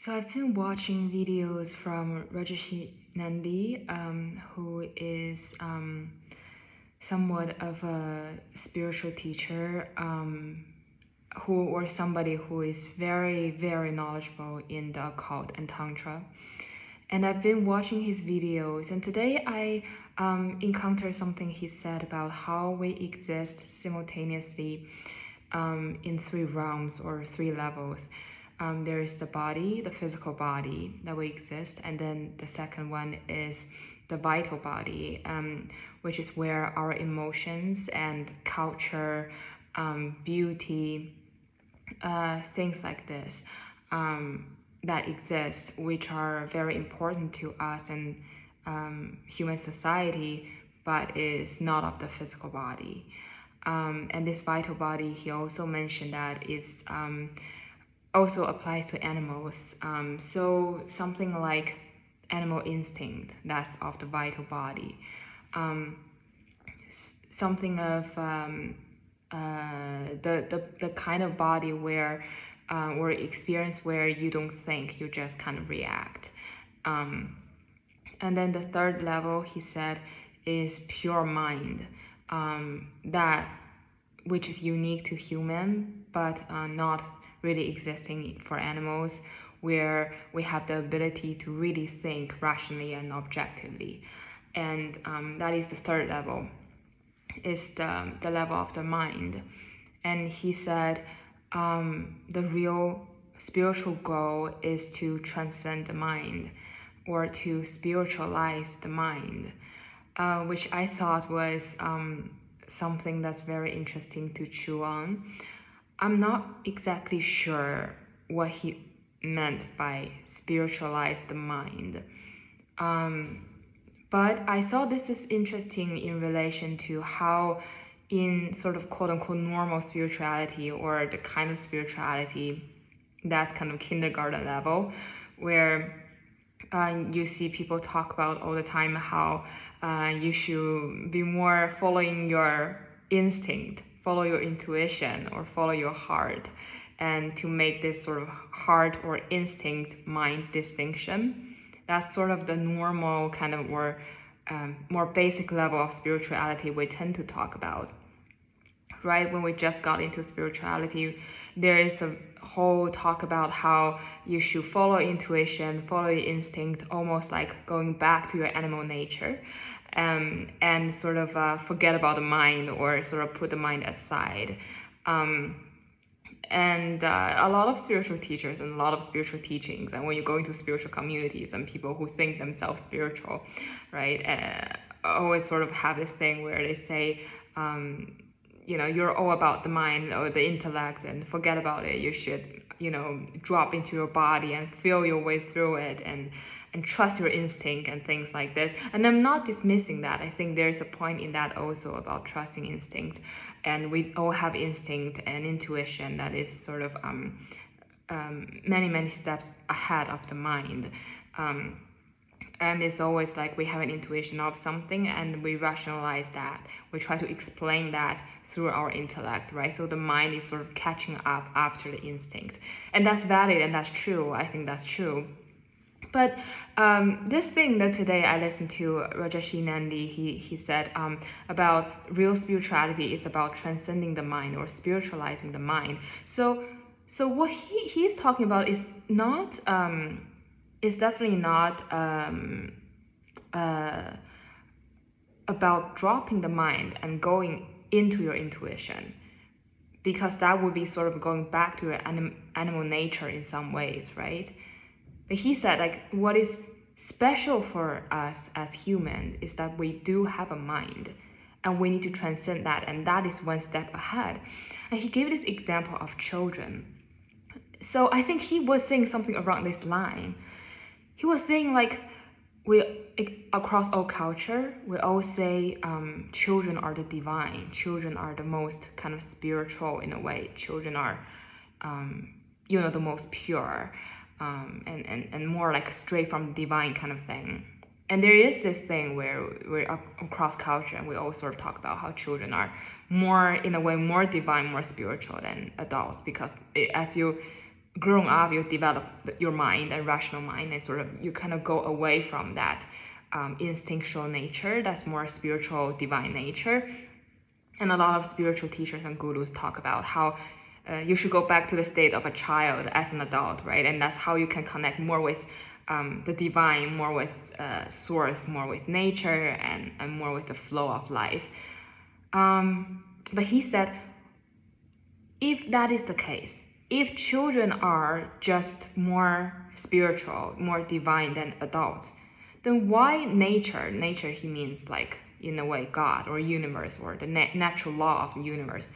So I've been watching videos from Rajarshi Nandy, who is somewhat of a spiritual teacher, who or somebody who is very, very knowledgeable in the occult and tantra. And I've been watching his videos, and today I encountered something he said about how we exist simultaneously in three realms or three levels. There is the body, the physical body that we exist, and then the second one is the vital body, which is where our emotions and culture, beauty, things like this that exist, which are very important to us and human society, but is not of the physical body. And this vital body, he also mentioned that is also applies to animals. So something like animal instinct, that's of the vital body. Something of the kind of body where or experience where you don't think, you just kind of react. And then the third level, he said, is pure mind, that which is unique to human, but not really existing for animals, where we have the ability to really think rationally and objectively. And that is the third level, is the level of the mind. And he said the real spiritual goal is to transcend the mind, or to spiritualize the mind, which I thought was something that's very interesting to chew on. I'm not exactly sure what he meant by spiritualize the mind. But I thought this is interesting in relation to how in sort of quote-unquote normal spirituality, or the kind of spirituality that's kind of kindergarten level, where you see people talk about all the time how you should be more following your instinct, follow your intuition, or follow your heart, and to make this sort of heart or instinct mind distinction. That's sort of the normal kind of more basic level of spirituality we tend to talk about. Right, when we just got into spirituality, there is a whole talk about how you should follow intuition, follow your instinct, almost like going back to your animal nature, and sort of forget about the mind, or sort of put the mind aside. And a lot of spiritual teachers and a lot of spiritual teachings, and when you go into spiritual communities and people who think themselves spiritual, right, always sort of have this thing where they say, you're all about the mind or the intellect, and forget about it. You should, drop into your body and feel your way through it, and trust your instinct and things like this. And I'm not dismissing that. I think there's a point in that also about trusting instinct. And we all have instinct and intuition that is sort of many, many steps ahead of the mind. And it's always like we have an intuition of something and we rationalize that. We try to explain that through our intellect, right? So the mind is sort of catching up after the instinct. And that's valid and that's true. I think that's true. But this thing that today I listened to Rajarshi Nandy, he said about real spirituality is about transcending the mind or spiritualizing the mind. So what he's talking about is not... is definitely not about dropping the mind and going into your intuition, because that would be sort of going back to your animal nature in some ways, right? But he said, like, what is special for us as humans is that we do have a mind, and we need to transcend that, and that is one step ahead. And he gave this example of children. So I think he was saying something around this line. He was saying, like, across all culture, we all say children are the divine. Children are the most kind of spiritual in a way. Children are, the most pure, and more like straight from the divine kind of thing. And there is this thing where we're across culture, and we all sort of talk about how children are more, in a way, more divine, more spiritual than adults, because as you growing up, you develop your mind and rational mind, and sort of you kind of go away from that instinctual nature, that's more spiritual, divine nature. And a lot of spiritual teachers and gurus talk about how you should go back to the state of a child as an adult, right? And that's how you can connect more with the divine, more with source, more with nature, and more with the flow of life. But he said, if that is the case, if children are just more spiritual, more divine than adults, then why nature? Nature, he means like, in a way, God or universe, or the natural law of the universe,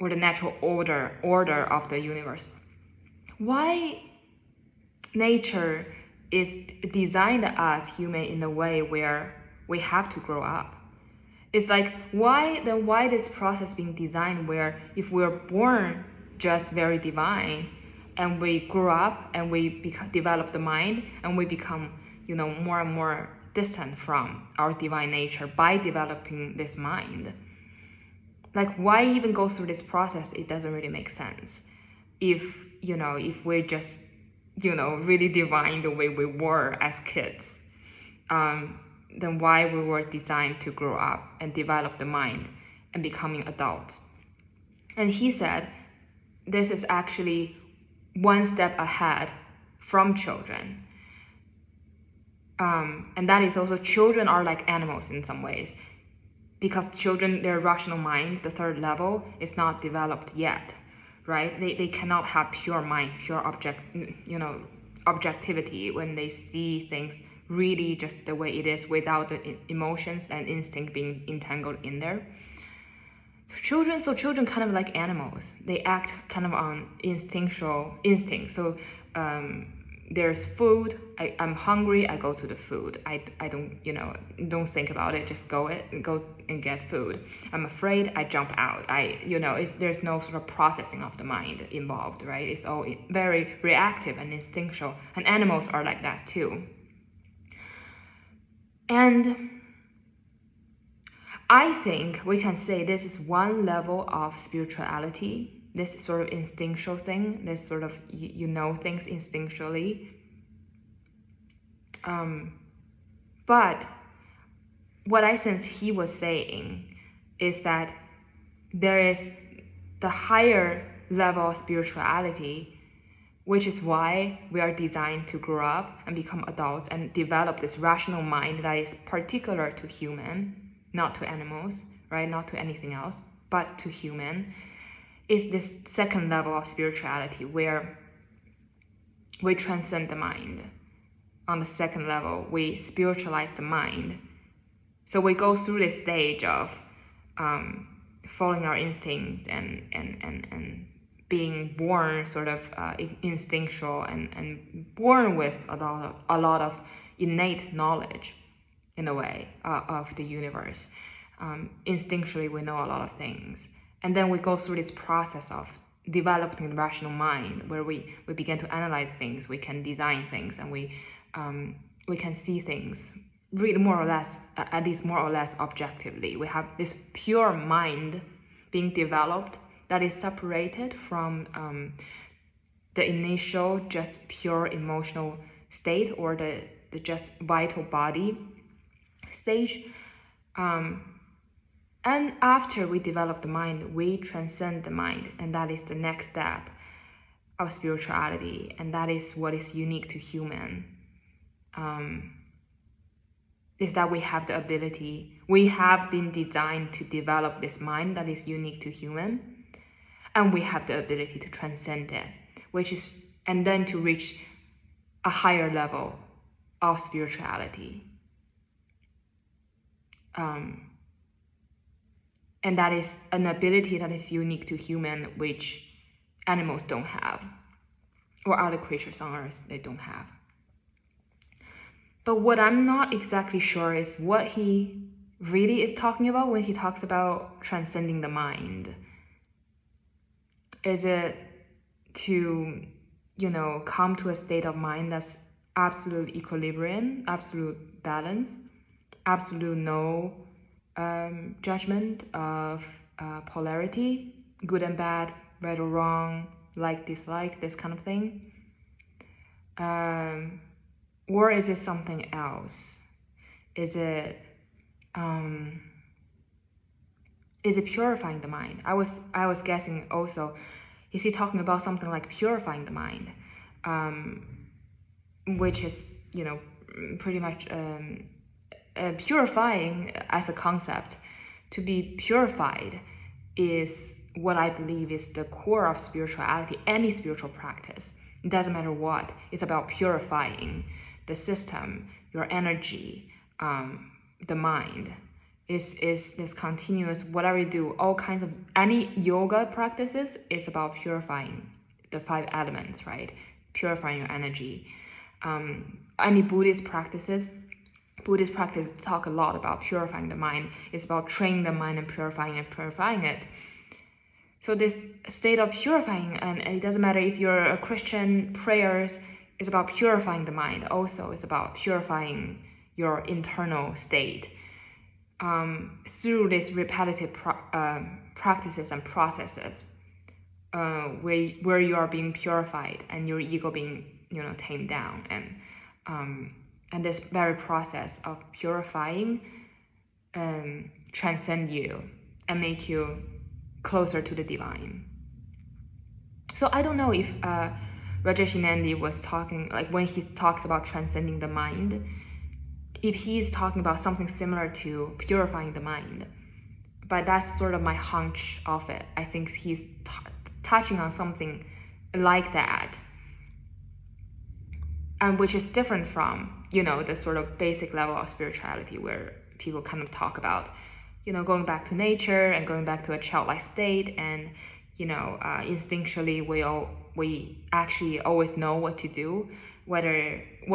or the natural order of the universe. Why nature is designed as human in a way where we have to grow up? It's like, why this process being designed where if we're born just very divine, and we grow up and we develop the mind, and we become, more and more distant from our divine nature by developing this mind. Like, why even go through this process? It doesn't really make sense. If we're just, really divine the way we were as kids, then why we were designed to grow up and develop the mind and becoming adults? And he said, this is actually one step ahead from children. And that is also, children are like animals in some ways, because children, their rational mind, the third level, is not developed yet, right? They cannot have pure minds, pure objectivity when they see things really just the way it is, without the emotions and instinct being entangled in there. So children kind of like animals. They act kind of on instinct. So there's food. I'm hungry. I go to the food. I don't think about it. Just go and get food. I'm afraid. I jump out. There's no sort of processing of the mind involved, right? It's all very reactive and instinctual. And animals are like that too. And I think we can say this is one level of spirituality, this sort of instinctual thing, this sort of, things instinctually. But what I sense he was saying is that there is the higher level of spirituality, which is why we are designed to grow up and become adults and develop this rational mind that is particular to human, not to animals, right? Not to anything else, but to human, is this second level of spirituality where we transcend the mind. On the second level, we spiritualize the mind. So we go through this stage of following our instincts and being born sort of instinctual and born with a lot of innate knowledge, in a way, of the universe. Instinctually, we know a lot of things. And then we go through this process of developing the rational mind, where we begin to analyze things, we can design things, and we can see things really more or less, at least more or less objectively. We have this pure mind being developed that is separated from the initial just pure emotional state, or the just vital body stage. And after we develop the mind, we transcend the mind, and that is the next step of spirituality, and that is what is unique to human. Is that we have the ability, we have been designed to develop this mind that is unique to human, and we have the ability to transcend it, and then to reach a higher level of spirituality. And that is an ability that is unique to human, which animals don't have, or other creatures on earth, they don't have. But what I'm not exactly sure is what he really is talking about when he talks about transcending the mind. Is it to, come to a state of mind that's absolute equilibrium, absolute balance, absolute no judgment of polarity, good and bad, right or wrong, like, dislike, this kind of thing? Or is it something else? Is it purifying the mind? I was guessing also, is he talking about something like purifying the mind, which is, you know, pretty much purifying as a concept. To be purified is what I believe is the core of spirituality, any spiritual practice. It doesn't matter what. It's about purifying the system, your energy, the mind. Is this continuous, whatever you do, all kinds of, any yoga practices is about purifying the 5 elements, right? Purifying your energy. Any Buddhist practices talk a lot about purifying the mind. It's about training the mind and purifying it. So this state of purifying, and it doesn't matter if you're a Christian, prayers is about purifying the mind. Also, it's about purifying your internal state through these repetitive practices and processes, where you are being purified and your ego being, you know, tamed down, and this very process of purifying transcend you and make you closer to the divine. So I don't know if Rajarshi Nandy was talking, like when he talks about transcending the mind, if he's talking about something similar to purifying the mind. But that's sort of my hunch of it. I think he's touching on something like that, and which is different from, you know, the sort of basic level of spirituality where people kind of talk about, you know, going back to nature and going back to a childlike state, and, you know, instinctually we actually always know what to do, what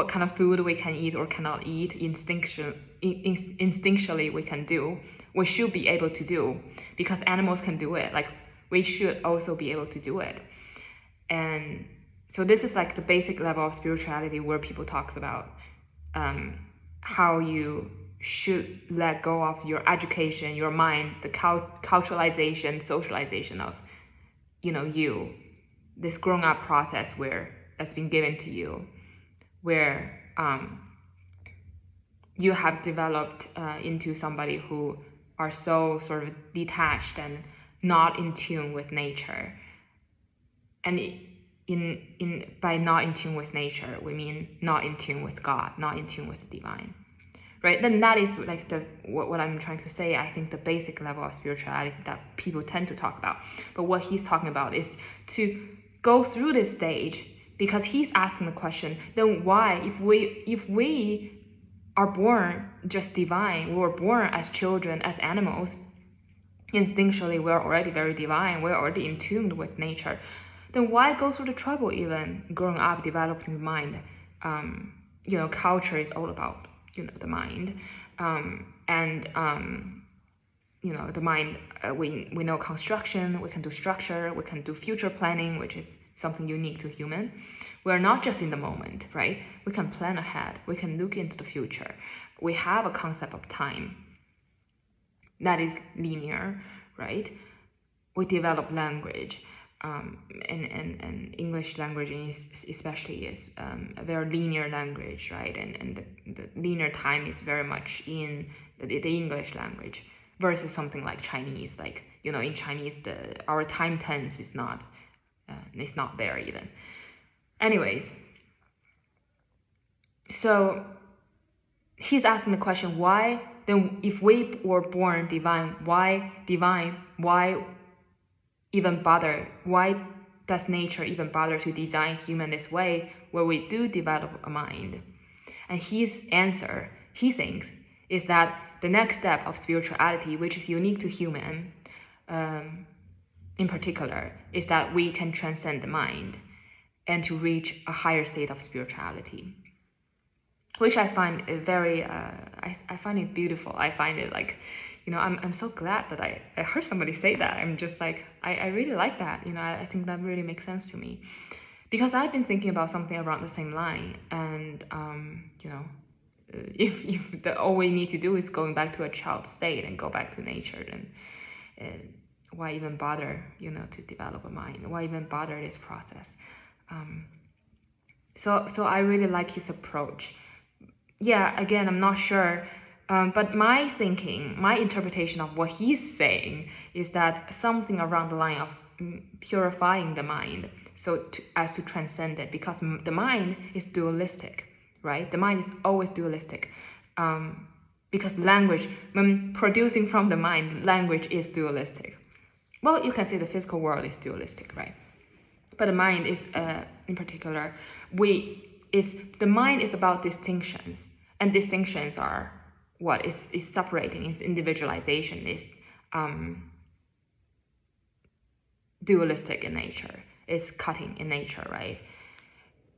kind of food we can eat or cannot eat. Instinctually we can do, we should be able to do, because animals can do it, like we should also be able to do it. And so this is like the basic level of spirituality where people talks about how you should let go of your education, your mind, the culturalization, socialization of, you know, you, this grown up process where that's been given to you, where you have developed into somebody who are so sort of detached and not in tune with nature. And by not in tune with nature, we mean not in tune with God, not in tune with the divine, right? Then that is like what I'm trying to say. I think the basic level of spirituality that people tend to talk about. But what he's talking about is to go through this stage, because he's asking the question, then why, if we are born just divine, we were born as children, as animals, instinctually we're already very divine, we're already in tune with nature, then why go through the trouble even growing up, developing the mind? You know, culture is all about, you know, the mind, you know, the mind, we know construction, we can do structure, we can do future planning, which is something unique to human. We're not just in the moment, right? We can plan ahead, we can look into the future. We have a concept of time that is linear, right? We develop language, and English language especially is a very linear language, right? And the linear time is very much in the English language, versus something like Chinese. Like, you know, in Chinese, our time tense is not there even. Anyways, so he's asking the question, why then, if we were born divine, why even bother? Why does nature even bother to design human this way, where we do develop a mind? And his answer, he thinks, is that the next step of spirituality, which is unique to human, in particular, is that we can transcend the mind and to reach a higher state of spirituality, which I find very, I find it beautiful. I find it like, you know, I'm so glad that I heard somebody say that. I'm just like, I really like that. You know, I think that really makes sense to me, because I've been thinking about something around the same line. And, you know, if all we need to do is going back to a child state and go back to nature, then why even bother, to develop a mind? Why even bother this process? So I really like his approach. Yeah, again, I'm not sure, but my thinking, my interpretation of what he's saying is that something around the line of purifying the mind, so as to transcend it, because the mind is dualistic, right? The mind is always dualistic, because language, when producing from the mind, language is dualistic. Well, you can say the physical world is dualistic, right? But the mind is, in particular, the mind is about distinctions, and distinctions are what is separating, is individualization, is dualistic in nature, is cutting in nature, right?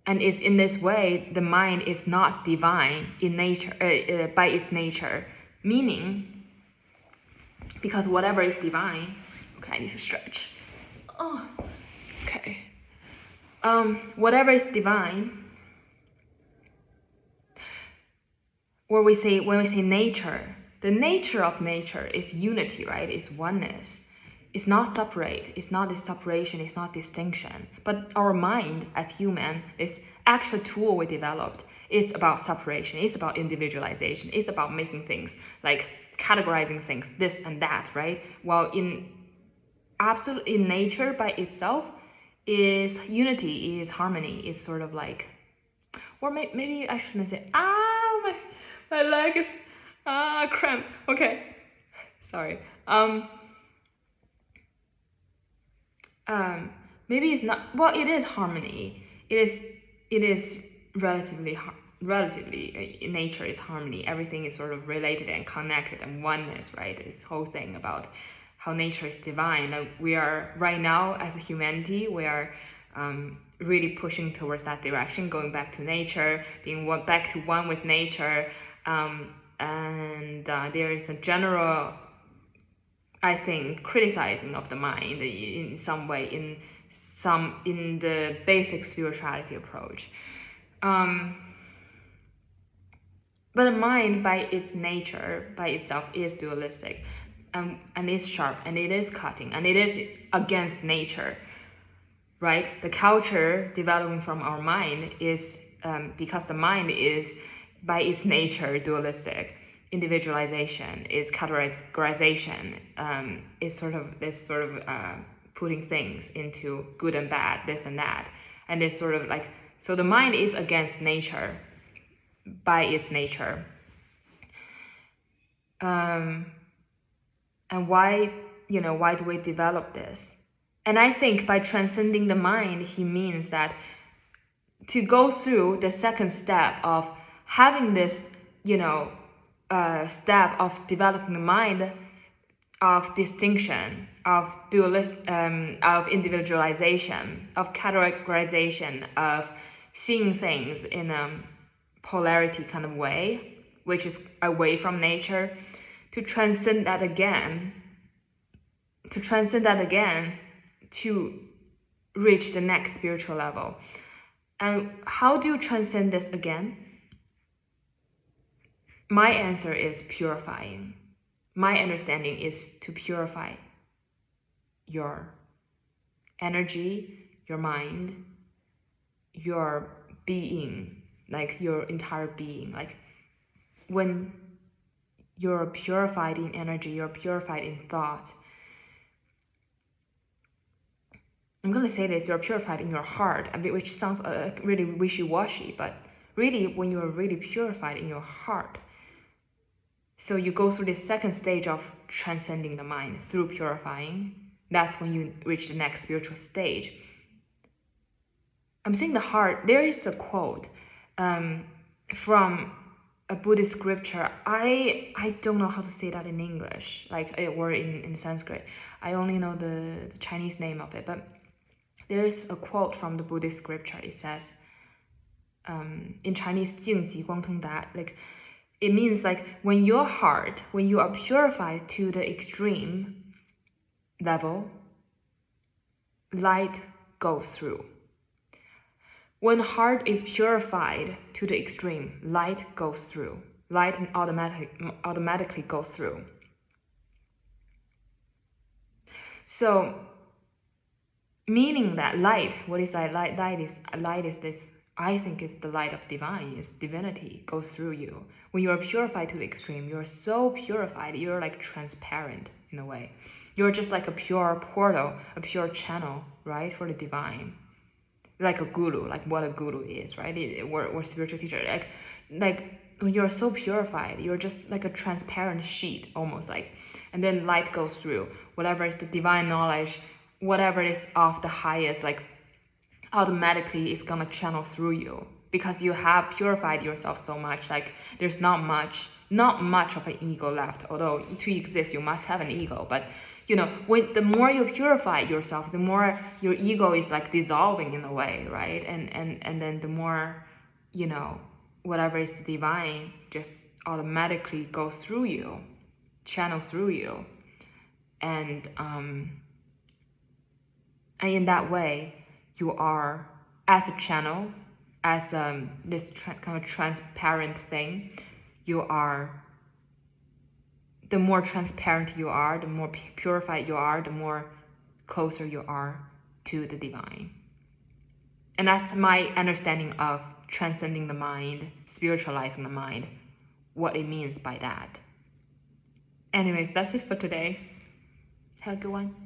And is in this way, the mind is not divine in nature, by its nature, meaning, because whatever is divine, okay, I need to stretch. Oh, okay. Whatever is divine, when we say nature, the nature of nature is unity, right? It's oneness. It's not separate. It's not this separation. It's not distinction. But our mind, as human, this actual tool we developed, is about separation. It's about individualization. It's about making things, like categorizing things, this and that, right? While in nature by itself, is unity, is harmony, is sort of like, or maybe I shouldn't say, my leg is cramp. Okay, sorry. Maybe it's not. Well, it is harmony. It is relatively in nature is harmony. Everything is sort of related and connected and oneness, right? This whole thing about how nature is divine. And we are right now, as a humanity, we are really pushing towards that direction, going back to nature, being back to one with nature. And there is a general, I think, criticizing of the mind in some way, in the basic spirituality approach. But the mind, by its nature, by itself, is dualistic, and is sharp, and it is cutting, and it is against nature, right? The culture developing from our mind is, because the mind is, by its nature, dualistic. Individualization is categorization, is sort of putting things into good and bad, this and that, and it's sort of like, so the mind is against nature by its nature. And why do we develop this? And I think by transcending the mind, he means that to go through the second step of having this, step of developing the mind of distinction, of of individualization, of categorization, of seeing things in a polarity kind of way, which is away from nature, to transcend that again, to reach the next spiritual level. And how do you transcend this again? My answer is purifying. My understanding is to purify your energy, your mind, your being, like your entire being. Like when you're purified in energy, you're purified in thought. I'm going to say this, you're purified in your heart, which sounds really wishy-washy, but really when you're really purified in your heart, so you go through this second stage of transcending the mind through purifying. That's when you reach the next spiritual stage. I'm saying the heart. There is a quote from a Buddhist scripture. I don't know how to say that in English, or in Sanskrit. I only know the Chinese name of it. But there is a quote from the Buddhist scripture. It says, in Chinese, 净极光通达, like, it means like when you are purified to the extreme level, light goes through. When heart is purified to the extreme, light goes through. Light automatically goes through. So, meaning that light, what is that light? Light is this, I think, is the light of divine, is divinity goes through you. When you are purified to the extreme, you're so purified, you're like transparent in a way. You're just like a pure portal, a pure channel, right, for the divine. Like a guru, like what a guru is, right? Or spiritual teacher, like when you're so purified, you're just like a transparent sheet, almost like, and then light goes through whatever is the divine knowledge, whatever is of the highest, like automatically it's gonna channel through you because you have purified yourself so much. Like there's not much of an ego left. Although to exist, you must have an ego, but when the more you purify yourself, the more your ego is like dissolving in a way, right? And then the more, whatever is the divine just automatically goes through you, channel through you, and in that way, you are as a channel, as this kind of transparent thing. You are. The more transparent you are, the more purified you are, the more closer you are to the divine. And that's my understanding of transcending the mind, spiritualizing the mind, what it means by that. Anyways, that's it for today. Have a good one.